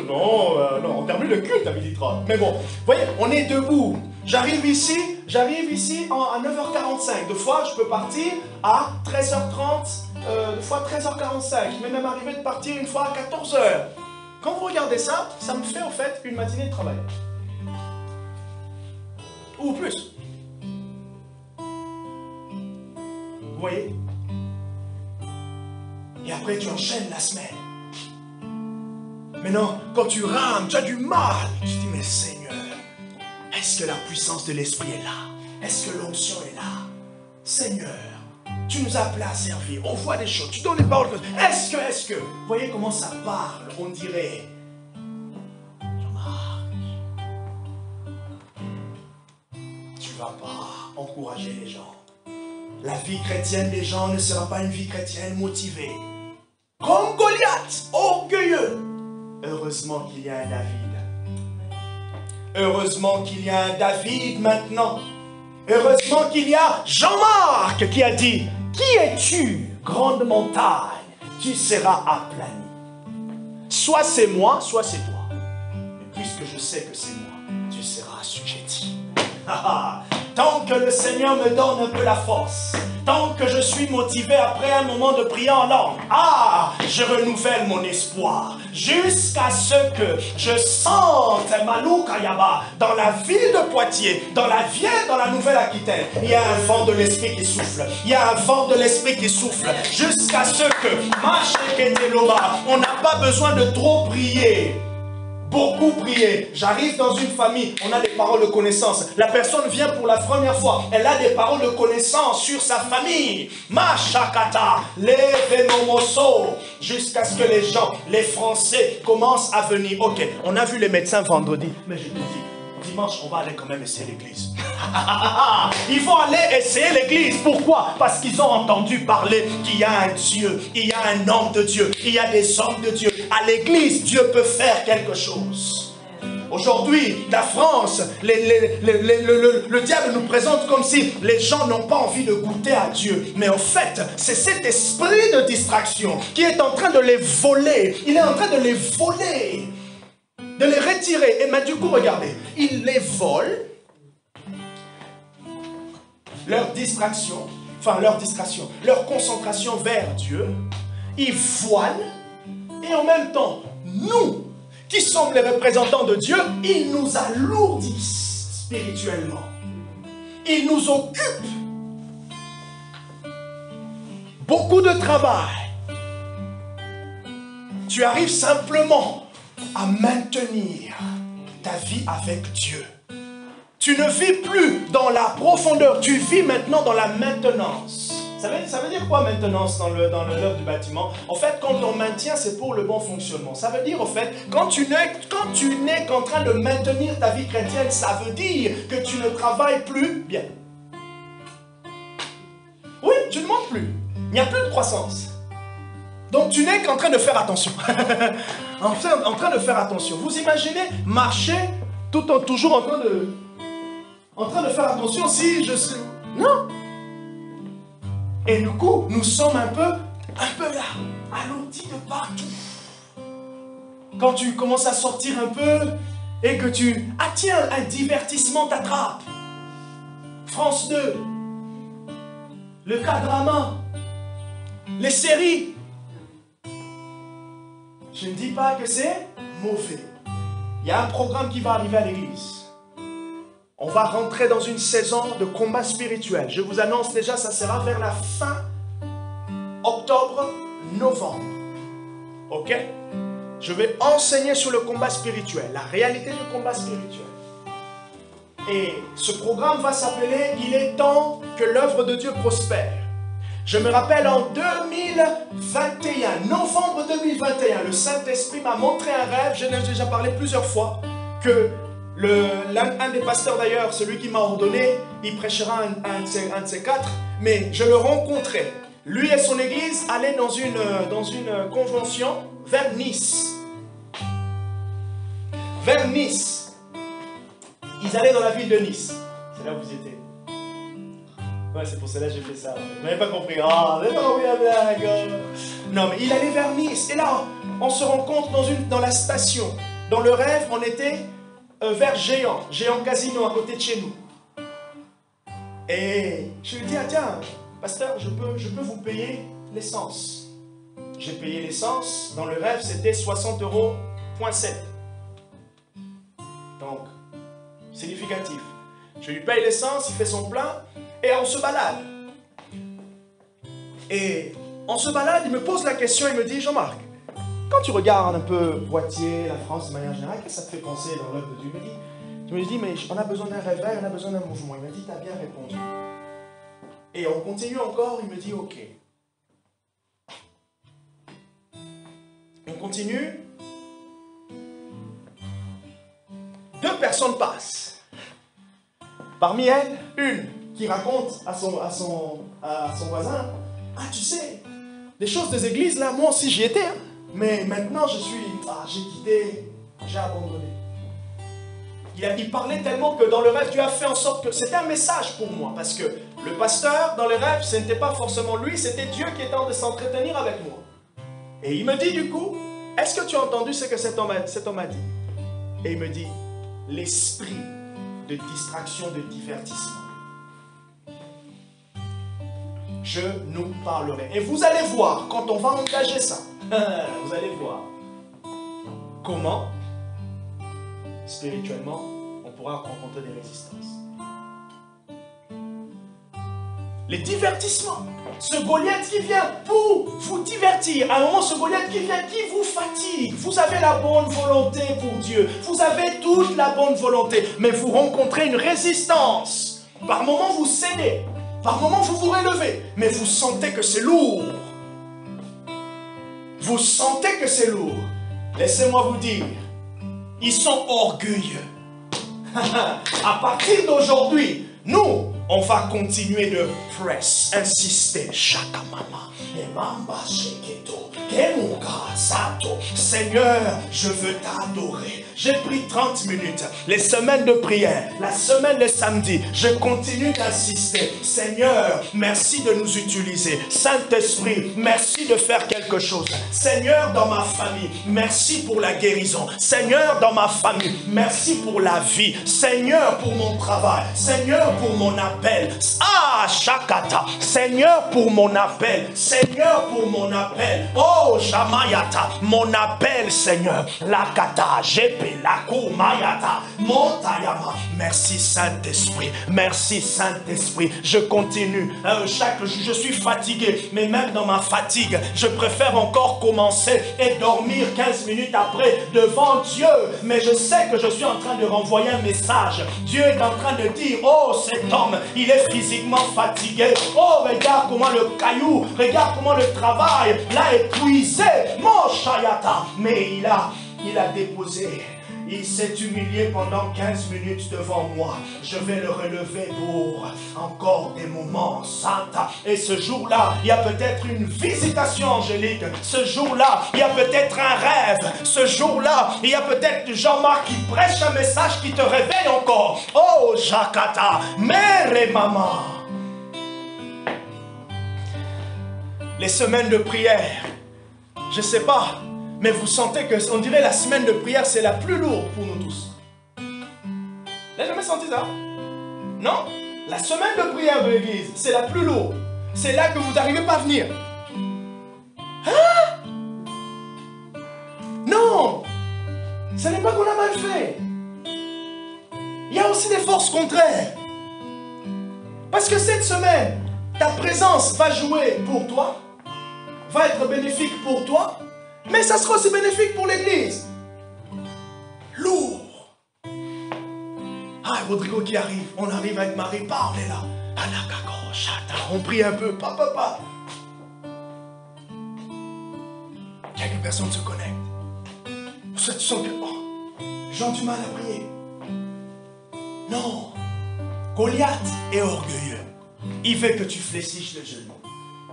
non, on termine le culte à 12h30, mais bon, vous voyez, on est debout, j'arrive ici à 9h45, de fois je peux partir à 13h30, de fois 13h45, je vais même arriver de partir une fois à 14h, quand vous regardez ça, ça me fait en fait une matinée de travail, ou plus. Vous voyez? Et après, tu enchaînes la semaine. Maintenant, quand tu rames, tu as du mal. Tu te dis, mais Seigneur, est-ce que la puissance de l'Esprit est là? Est-ce que l'onction est là? Seigneur, tu nous as appelés à servir. On voit des choses. Tu donnes des paroles. Est-ce que? Vous voyez comment ça parle? On dirait... Jean-Marc, tu ne vas pas encourager les gens. La vie chrétienne des gens ne sera pas une vie chrétienne motivée. Comme Goliath, orgueilleux. heureusement qu'il y a un David. Heureusement qu'il y a un David maintenant. Heureusement qu'il y a Jean-Marc qui a dit, qui es-tu, grande montagne? Tu seras aplani. Soit c'est moi, soit c'est toi. Mais puisque je sais que c'est moi, tu seras assujetti. Tant que le Seigneur me donne un peu la force, tant que je suis motivé après un moment de prière en langue, je renouvelle mon espoir jusqu'à ce que je sente Malou Kayaba dans la ville de Poitiers, dans la Vienne, dans la Nouvelle-Aquitaine. Il y a un vent de l'esprit qui souffle. Il y a un vent de l'esprit qui souffle jusqu'à ce que on n'a pas besoin de trop prier. Beaucoup prier. J'arrive dans une famille, on a des paroles de connaissance. La personne vient pour la première fois, elle a des paroles de connaissance sur sa famille. Machakata, levenomoso, jusqu'à ce que les gens, les Français, commencent à venir. Ok, on a vu les médecins vendredi, mais je te dis, dimanche, on va aller quand même essayer l'église. Il faut aller essayer l'église. Pourquoi? Parce qu'ils ont entendu parler qu'il y a un Dieu, il y a un homme de Dieu, il y a des hommes de Dieu. À l'église, Dieu peut faire quelque chose. Aujourd'hui, la France, le diable nous présente comme si les gens n'ont pas envie de goûter à Dieu. Mais en fait, c'est cet esprit de distraction qui est en train de les voler. Il est en train de les voler, de les retirer. Et mais du coup, regardez, il les vole. Leur distraction, leur concentration vers Dieu, ils voilent, et en même temps, nous, qui sommes les représentants de Dieu, ils nous alourdissent spirituellement. Ils nous occupent. Beaucoup de travail. Tu arrives simplement à maintenir ta vie avec Dieu. Tu ne vis plus dans la profondeur, tu vis maintenant dans la maintenance. Ça veut dire quoi maintenance dans l'œuvre du bâtiment? En fait, quand on maintient, c'est pour le bon fonctionnement. Ça veut dire, en fait, quand tu n'es qu'en train de maintenir ta vie chrétienne, ça veut dire que tu ne travailles plus bien. Oui, tu ne montes plus. Il n'y a plus de croissance. Donc, tu n'es qu'en train de faire attention. en train de faire attention. Vous imaginez marcher toujours en train de faire attention si je suis... Non. Et du coup, nous sommes un peu là, alourdis de partout. Quand tu commences à sortir un peu et que tu... Ah tiens, un divertissement t'attrape. France 2, le K-drama, les séries. Je ne dis pas que c'est mauvais. Il y a un programme qui va arriver à l'église. On va rentrer dans une saison de combat spirituel. Je vous annonce déjà, ça sera vers la fin octobre, novembre. Ok? Je vais enseigner sur le combat spirituel, la réalité du combat spirituel. Et ce programme va s'appeler « Il est temps que l'œuvre de Dieu prospère ». Je me rappelle en 2021, novembre 2021, le Saint-Esprit m'a montré un rêve, je n'ai déjà parlé plusieurs fois, que un des pasteurs d'ailleurs, celui qui m'a ordonné, il prêchera un de ces quatre, mais je le rencontrais. Lui et son église allaient dans une convention vers Nice. Vers Nice. Ils allaient dans la ville de Nice. C'est là où vous étiez. Ouais, c'est pour cela que j'ai fait ça. Vous n'avez pas compris. Ah, vous n'avez pas compris la blague. Non, mais il allait vers Nice. Et là, on se rencontre dans la station. Dans le rêve, on était vers Géant Casino, à côté de chez nous. Et je lui dis, ah tiens, pasteur, je peux vous payer l'essence. J'ai payé l'essence. Dans le rêve, c'était 60 €, 0,7. Donc, significatif. Je lui paye l'essence, il fait son plein, et on se balade. Et on se balade, il me pose la question, il me dit, Jean-Marc, quand tu regardes un peu Poitiers, la France de manière générale, qu'est-ce que ça te fait penser dans l'œuvre de Dieu? Je me dis, mais on a besoin d'un réveil, on a besoin d'un mouvement. Il m'a dit, tu as bien répondu. Et on continue encore, il me dit, ok. On continue. 2 personnes passent. Parmi elles, une qui raconte à son voisin, ah tu sais, les choses des églises là, moi aussi j'y étais. Hein. Mais maintenant, j'ai quitté, j'ai abandonné. Il parlait tellement que dans le rêve, Dieu a fait en sorte que c'était un message pour moi. Parce que le pasteur, dans les rêves, ce n'était pas forcément lui, c'était Dieu qui était en train de s'entretenir avec moi. Et il me dit du coup, est-ce que tu as entendu ce que cet homme a dit? Et il me dit, l'esprit de distraction, de divertissement. Je nous parlerai. Et vous allez voir, quand on va engager ça, vous allez voir comment, spirituellement, on pourra rencontrer des résistances. Les divertissements. Ce Goliath qui vient pour vous divertir. À un moment, ce Goliath qui vient, qui vous fatigue. Vous avez la bonne volonté pour Dieu. Vous avez toute la bonne volonté. Mais vous rencontrez une résistance. Par moments, vous cédez. Par moments, vous vous relevez. Mais vous sentez que c'est lourd. Vous sentez que c'est lourd. Laissez-moi vous dire, ils sont orgueilleux. À partir d'aujourd'hui, nous, on va continuer de press, insister. Shakamama, Emamba Sheketo, Kemuka Sato. Seigneur, je veux t'adorer. J'ai pris 30 minutes. Les semaines de prière, la semaine de samedi, je continue d'insister. Seigneur, merci de nous utiliser. Saint-Esprit, merci de faire quelque chose. Seigneur, dans ma famille, merci pour la guérison. Seigneur, dans ma famille, merci pour la vie. Seigneur, pour mon travail. Seigneur, pour mon appel. Ah, Shakata. Seigneur, pour mon appel. Seigneur, pour mon appel. Oh, Shamayata. Mon appel, Seigneur. Lakata, Jepe, Lakou, Mayata, Montayama. Merci, Saint-Esprit. Merci, Saint-Esprit. Je continue. Chaque jour, je suis fatigué. Mais même dans ma fatigue, je préfère encore commencer et dormir 15 minutes après devant Dieu. Mais je sais que je suis en train de renvoyer un message. Dieu est en train de dire, oh, cet homme, il est physiquement fatigué. Oh, regarde comment le caillou, regarde comment le travail l'a épuisé. Mon Shayata. Mais il a déposé. Il s'est humilié pendant 15 minutes devant moi. Je vais le relever pour encore des moments saints. Et ce jour-là, il y a peut-être une visitation angélique. Ce jour-là, il y a peut-être un rêve. Ce jour-là, il y a peut-être Jean-Marc qui prêche un message qui te réveille encore. Oh, Jakata, Mère Maman. Les semaines de prière, je ne sais pas, mais vous sentez que, on dirait la semaine de prière, c'est la plus lourde pour nous tous. Vous n'avez jamais senti ça? Non? La semaine de prière de l'église, c'est la plus lourde. C'est là que vous n'arrivez pas à venir. Hein? Non! Ce n'est pas qu'on a mal fait. Il y a aussi des forces contraires. Parce que cette semaine, ta présence va jouer pour toi, va être bénéfique pour toi, mais ça sera aussi bénéfique pour l'église. Lourd. Ah, Rodrigo qui arrive. On arrive avec Marie. Parlez là. On prie un peu. Papa. Quelques personnes se connectent. Tu sens que les gens ont du mal à prier. Non. Goliath est orgueilleux. Il veut que tu fléchisses le genou.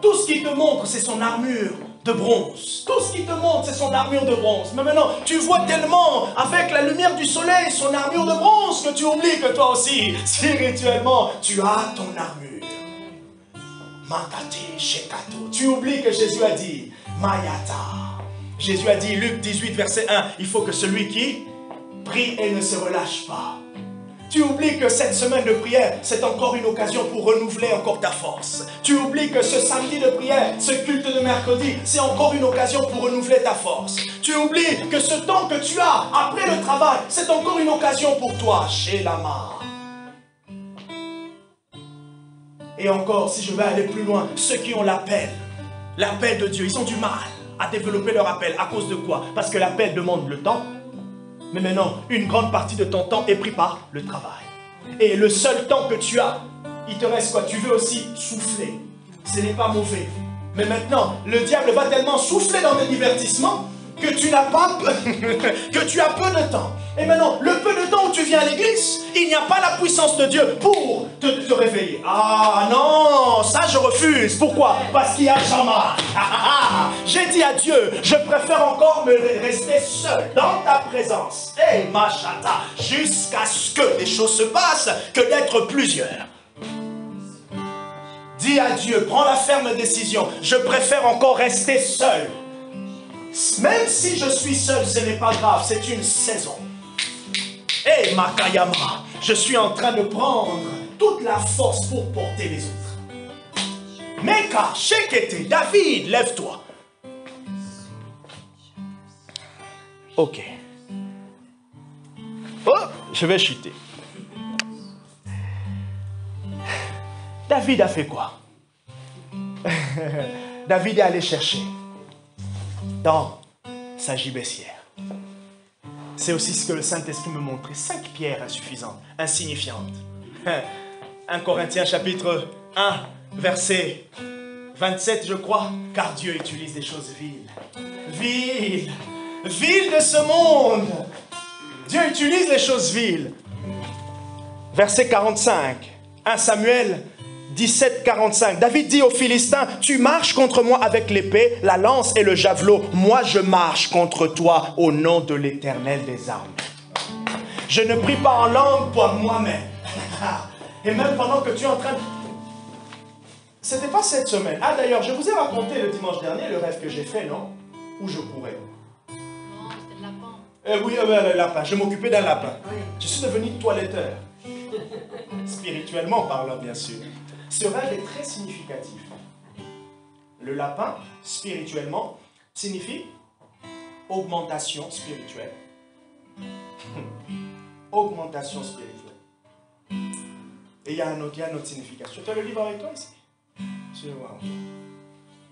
Tout ce qu'il te montre, c'est son armure de bronze. Tout ce qu'il te montre, c'est son armure de bronze. Mais maintenant, tu vois tellement, avec la lumière du soleil, son armure de bronze, que tu oublies que toi aussi, spirituellement, tu as ton armure. Makate Shekato. Tu oublies que Jésus a dit, Mayata. Jésus a dit, Luc 18, verset 1, il faut que celui qui prie et ne se relâche pas. Tu oublies que cette semaine de prière, c'est encore une occasion pour renouveler encore ta force. Tu oublies que ce samedi de prière, ce culte de mercredi, c'est encore une occasion pour renouveler ta force. Tu oublies que ce temps que tu as après le travail, c'est encore une occasion pour toi, chez Lama. Et encore, si je vais aller plus loin, ceux qui ont l'appel de Dieu, ils ont du mal à développer leur appel. À cause de quoi? Parce que l'appel demande le temps. Mais maintenant, une grande partie de ton temps est pris par le travail. Et le seul temps que tu as, il te reste quoi? Tu veux aussi souffler. Ce n'est pas mauvais. Mais maintenant, le diable va tellement souffler dans tes divertissements que tu n'as pas, que tu as peu de temps. Et maintenant, le peu de temps où tu viens à l'église, il n'y a pas la puissance de Dieu pour te réveiller. Ah non, ça je refuse. Pourquoi? Parce qu'il y a Shama. J'ai dit à Dieu, je préfère encore me rester seul dans ta présence. Et Machata, jusqu'à ce que des choses se passent, que d'être plusieurs. Dis à Dieu, prends la ferme décision, je préfère encore rester seul. Même si je suis seul, ce n'est pas grave, c'est une saison. Et Makayama, je suis en train de prendre toute la force pour porter les autres. Meka, Shekete, David, lève-toi. Ok. Oh, je vais chuter. David a fait quoi? David est allé chercher dans sa gibecière. C'est aussi ce que le Saint-Esprit me montrait. 5 pierres insuffisantes, insignifiantes. 1 Corinthiens chapitre 1, verset 27, je crois. Car Dieu utilise des choses viles. Viles. Viles de ce monde. Dieu utilise les choses viles. Verset 45. 1 Samuel 17, 45. David dit aux Philistins, tu marches contre moi avec l'épée, la lance et le javelot. Moi, je marche contre toi au nom de l'Éternel des armées. Je ne prie pas en langue pour moi-même. Et même pendant que tu es en train de... C'était pas cette semaine. Ah d'ailleurs, je vous ai raconté le dimanche dernier le rêve que j'ai fait, non? Où je courais. Non, c'était le lapin. Oui, le lapin. Je m'occupais d'un lapin. Oui. Je suis devenu toiletteur. Spirituellement parlant, bien sûr. Ce rêve est très significatif. Le lapin, spirituellement, signifie augmentation spirituelle. Augmentation spirituelle. Et il y a une autre signification. Tu as le livre avec toi ici? Je vais voir.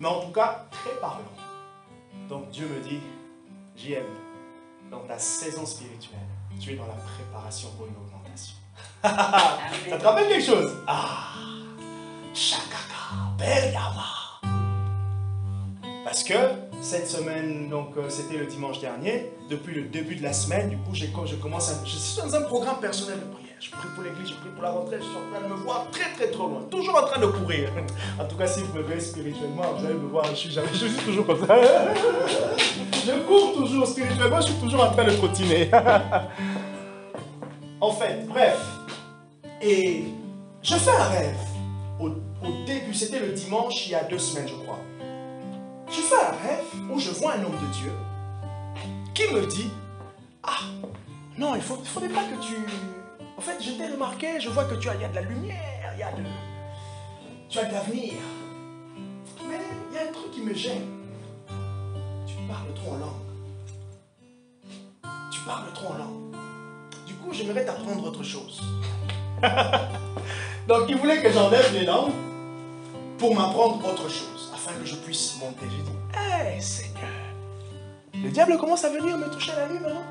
Mais en tout cas, très parlant. Donc Dieu me dit, JM, dans ta saison spirituelle, tu es dans la préparation pour une augmentation. Ça te rappelle quelque chose? Ah, Shakaka, Beryama. Parce que cette semaine, donc c'était le dimanche dernier, depuis le début de la semaine, du coup, je suis dans un programme personnel de prière. Je prie pour l'église, je prie pour la rentrée, je suis en train de me voir très trop loin, toujours en train de courir. En tout cas, si vous me voyez spirituellement, vous allez me voir, je suis toujours comme ça. Je cours toujours spirituellement, je suis toujours en train de trottiner. En fait, bref. Et je fais un rêve. Au début, c'était le dimanche, il y a 2 semaines, je crois. Je fais un rêve où je vois un homme de Dieu qui me dit, ah, non, il ne faudrait pas que tu... En fait, je t'ai remarqué, je vois que il y a de la lumière, tu as de l'avenir. Mais il y a un truc qui me gêne. Tu parles trop en langue. Tu parles trop en langue. Du coup, j'aimerais t'apprendre autre chose. Donc, il voulait que j'enlève les langues pour m'apprendre autre chose, afin que je puisse monter. J'ai dit, hé, Seigneur, le diable commence à venir me toucher la nuit maintenant.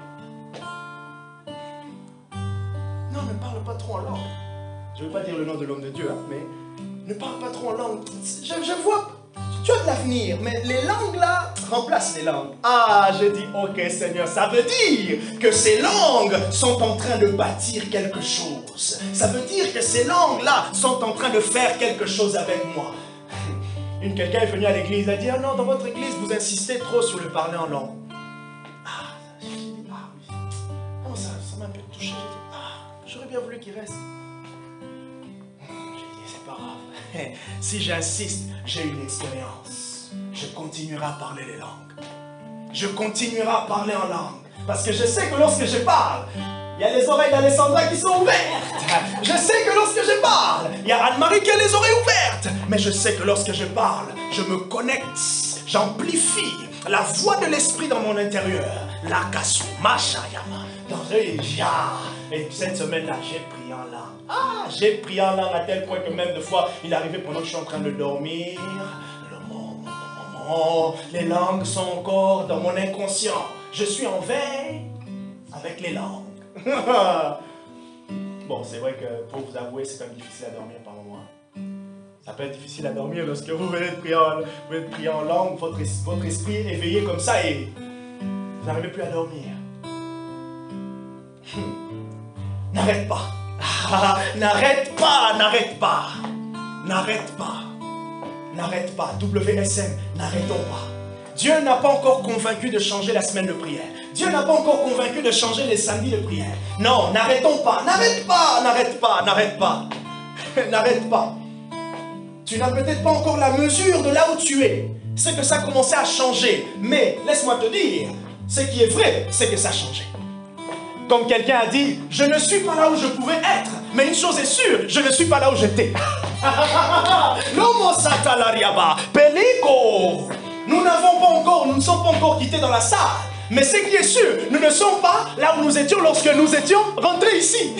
Non, ne parle pas trop en langue. Je ne veux pas dire le nom de l'homme de Dieu, hein, mais ne parle pas trop en langue. Je vois, tu as de l'avenir, mais les langues là, remplace les langues. Ah, j'ai dit, ok Seigneur, ça veut dire que ces langues sont en train de bâtir quelque chose. Ça veut dire que ces langues-là sont en train de faire quelque chose avec moi. Quelqu'un est venu à l'église, a dit, ah non, dans votre église, vous insistez trop sur le parler en langue. Ah, j'ai dit, ah oui. Oh, ça m'a un peu touché. J'ai dit, ah, j'aurais bien voulu qu'il reste. J'ai dit, c'est pas grave. Si j'insiste, j'ai une expérience. Je continuerai à parler les langues. Je continuerai à parler en langue. Parce que je sais que lorsque je parle, il y a les oreilles d'Alessandra qui sont ouvertes. Je sais que lorsque je parle, il y a Anne-Marie qui a les oreilles ouvertes. Mais je sais que lorsque je parle, je me connecte, j'amplifie la voix de l'esprit dans mon intérieur. Lakasu, Mashayama. Et cette semaine-là, j'ai prié en langue. Ah, j'ai prié en langue à tel point que même des fois, il arrivait pendant que je suis en train de dormir. Les langues sont encore dans mon inconscient. Je suis en veille avec les langues. Bon, c'est vrai que pour vous avouer, c'est quand même difficile à dormir par moment. Ça peut être difficile à dormir lorsque vous venez de prier en langue, votre esprit est éveillé comme ça et Vous n'arrivez plus à dormir. N'arrête pas. N'arrête pas, n'arrête pas. N'arrête pas. N'arrête pas. WSM, n'arrêtons pas. Dieu n'a pas encore convaincu de changer la semaine de prière. Dieu n'a pas encore convaincu de changer les samedis de prière. Non, n'arrêtons pas. N'arrête pas, n'arrête pas, n'arrête pas. N'arrête pas. Tu n'as peut-être pas encore la mesure de là où tu es. C'est que ça a commencé à changer. Mais, laisse-moi te dire, ce qui est vrai, c'est que ça a changé. Comme quelqu'un a dit, je ne suis pas là où je pouvais être. Mais une chose est sûre, je ne suis pas là où j'étais. L'homo satalariaba, pelico. Nous n'avons pas encore, nous ne sommes pas encore quittés dans la salle. Mais ce qui est sûr, nous ne sommes pas là où nous étions lorsque nous étions rentrés ici.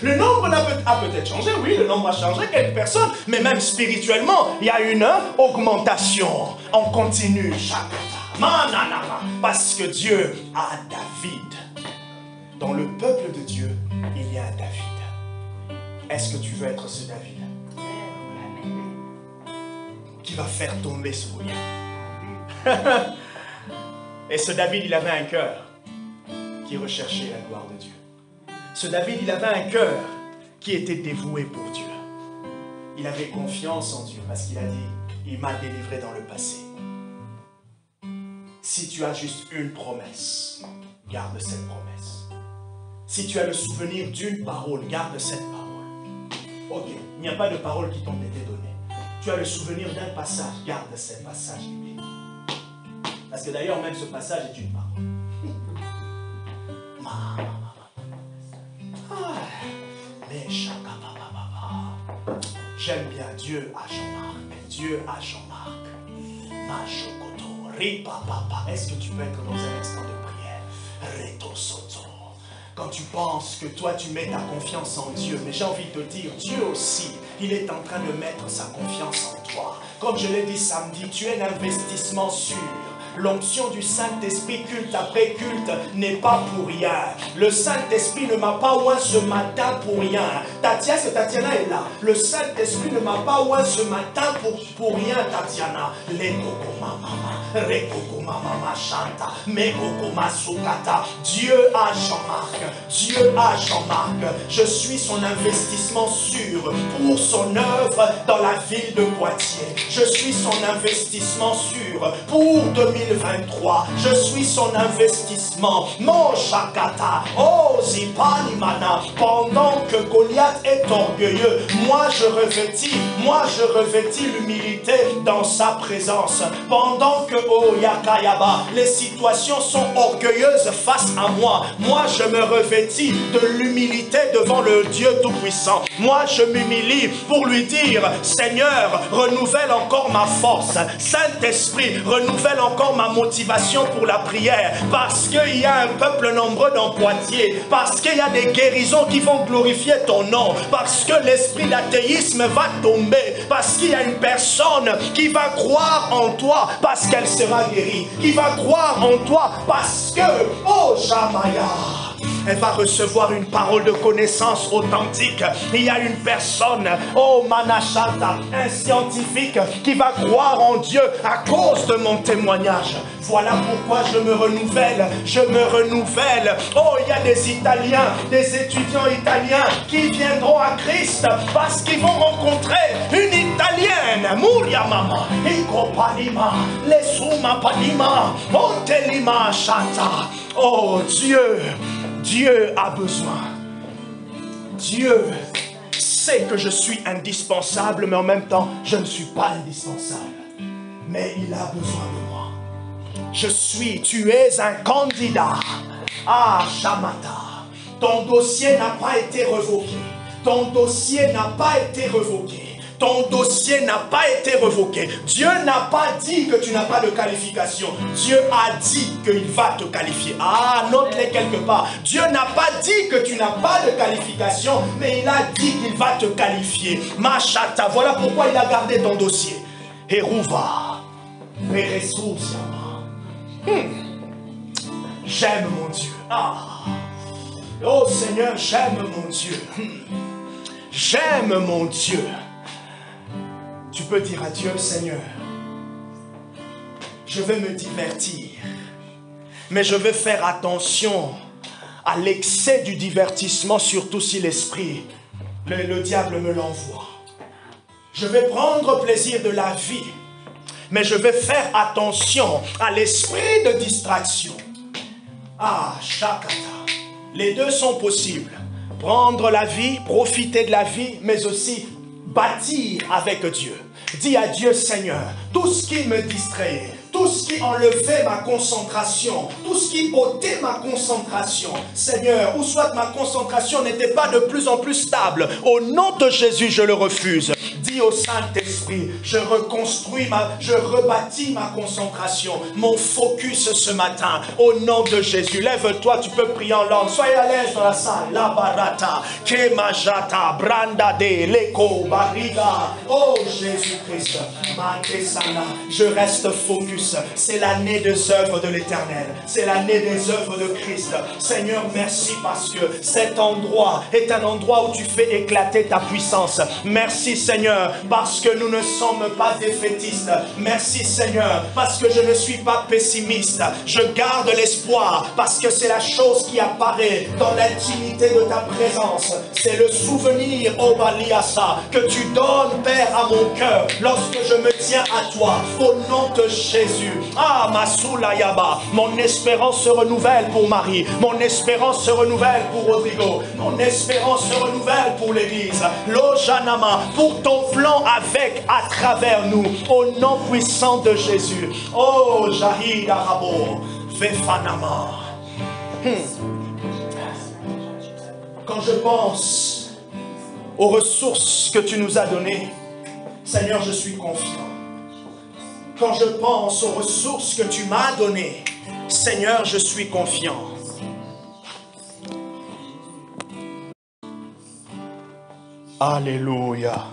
Le nombre a peut-être changé, oui, le nombre a changé, quelques personnes, mais même spirituellement, il y a une augmentation. On continue. Parce que Dieu a David. Dans le peuple de Dieu, il y a un David. Est-ce que tu veux être ce David qui va faire tomber ce Goliath? Et ce David, il avait un cœur qui recherchait la gloire de Dieu. Ce David, il avait un cœur qui était dévoué pour Dieu. Il avait confiance en Dieu parce qu'il a dit, il m'a délivré dans le passé. Si tu as juste une promesse, garde cette promesse. Si tu as le souvenir d'une parole, garde cette parole. Ok, il n'y a pas de parole qui t'ont été donnée. Tu as le souvenir d'un passage, garde ce passage biblique. Parce que d'ailleurs, même ce passage est une parole. J'aime bien Dieu à Jean-Marc. Dieu à Jean-Marc. Est-ce que tu peux être dans un instant de prière? Reto soto. Quand tu penses que toi tu mets ta confiance en Dieu, mais j'ai envie de te dire, Dieu aussi, il est en train de mettre sa confiance en toi. Comme je l'ai dit samedi, tu es un investissement sûr. L'onction du Saint-Esprit culte après culte n'est pas pour rien. Le Saint-Esprit ne m'a pas oint ce matin pour rien. Est-ce que Tatiana est là? Le Saint-Esprit ne m'a pas oint ce matin pour rien, Tatiana. Dieu a Jean-Marc. Dieu a Jean-Marc. Je suis son investissement sûr pour son œuvre dans la ville de Poitiers. Je suis son investissement sûr pour 2023. Je suis son investissement. Mon Shakata. Oh Zipanimana. Pendant que Goliath est orgueilleux, moi je revêtis l'humilité dans sa présence. Pendant que oh Yakayaba, les situations sont orgueilleuses face à moi, moi je me revêtis de l'humilité devant le Dieu Tout-Puissant. Moi je m'humilie pour lui dire, Seigneur, renouvelle encore ma force. Saint-Esprit, renouvelle encore ma motivation pour la prière. Parce qu'il y a un peuple nombreux dans Poitiers. Parce qu'il y a des guérisons qui vont glorifier ton nom. Parce que l'esprit d'athéisme va tomber. Parce qu'il y a une personne qui va croire en toi parce qu'elle sera guérie. Qui va croire en toi parce que, oh Jamaya, elle va recevoir une parole de connaissance authentique. Il y a une personne, oh Manashata, un scientifique qui va croire en Dieu à cause de mon témoignage. Voilà pourquoi je me renouvelle, Oh, il y a des Italiens, des étudiants italiens qui viendront à Christ parce qu'ils vont rencontrer une Italienne. Muria mama, Iko palima, Lesuma palima, Montelima chata. Oh Dieu a besoin. Dieu sait que je suis indispensable, mais en même temps, je ne suis pas indispensable. Mais il a besoin de moi. Tu es un candidat. Ah, Shamata, ton dossier n'a pas été revoqué. Ton dossier n'a pas été revoqué. Ton dossier n'a pas été revoqué. Dieu n'a pas dit que tu n'as pas de qualification. Dieu a dit qu'il va te qualifier. Ah, note-les quelque part. Dieu n'a pas dit que tu n'as pas de qualification, mais il a dit qu'il va te qualifier. Machata, voilà pourquoi il a gardé ton dossier. Eruva, Peresusiama. J'aime mon Dieu. Ah. Oh Seigneur, j'aime mon Dieu. J'aime mon Dieu. Tu peux dire à Dieu, Seigneur, je vais me divertir. Mais je vais faire attention à l'excès du divertissement, surtout si l'esprit, le diable me l'envoie. Je vais prendre plaisir de la vie, mais je vais faire attention à l'esprit de distraction. Ah, Shakata. Les deux sont possibles. Prendre la vie, profiter de la vie, mais aussi bâtir avec Dieu. Dis à Dieu, Seigneur, tout ce qui me distrayait, tout ce qui enlevait ma concentration, tout ce qui ôtait ma concentration, Seigneur, ou soit ma concentration n'était pas de plus en plus stable, au nom de Jésus, je le refuse. Dis au Saint-Esprit, je rebâtis ma concentration, mon focus ce matin, au nom de Jésus. Lève-toi, tu peux prier en langue, soyez à l'aise dans la salle. La barata, kemajata, brandade, leko, bariga, oh Jésus-Christ, je reste focus. C'est l'année des œuvres de l'Éternel, c'est l'année des œuvres de Christ. Seigneur, merci parce que cet endroit est un endroit où tu fais éclater ta puissance. Merci Seigneur, parce que nous ne sommes pas défaitistes. Merci Seigneur, parce que je ne suis pas pessimiste. Je garde l'espoir, parce que c'est la chose qui apparaît dans l'intimité de ta présence. C'est le souvenir, oh Baliasa, que tu donnes, Père, à mon cœur, lorsque je me tiens à toi, au nom de Jésus. Ah, Masula Yaba, mon espérance se renouvelle pour Marie, mon espérance se renouvelle pour Rodrigo, mon espérance se renouvelle pour l'Église. Lojanama, pour ton plan avec, à travers nous, au nom puissant de Jésus. Oh, Jahid Arabo, Vefanama. Quand je pense aux ressources que tu nous as données, Seigneur, je suis confiant. Quand je pense aux ressources que tu m'as données, Seigneur, je suis confiant. Alléluia.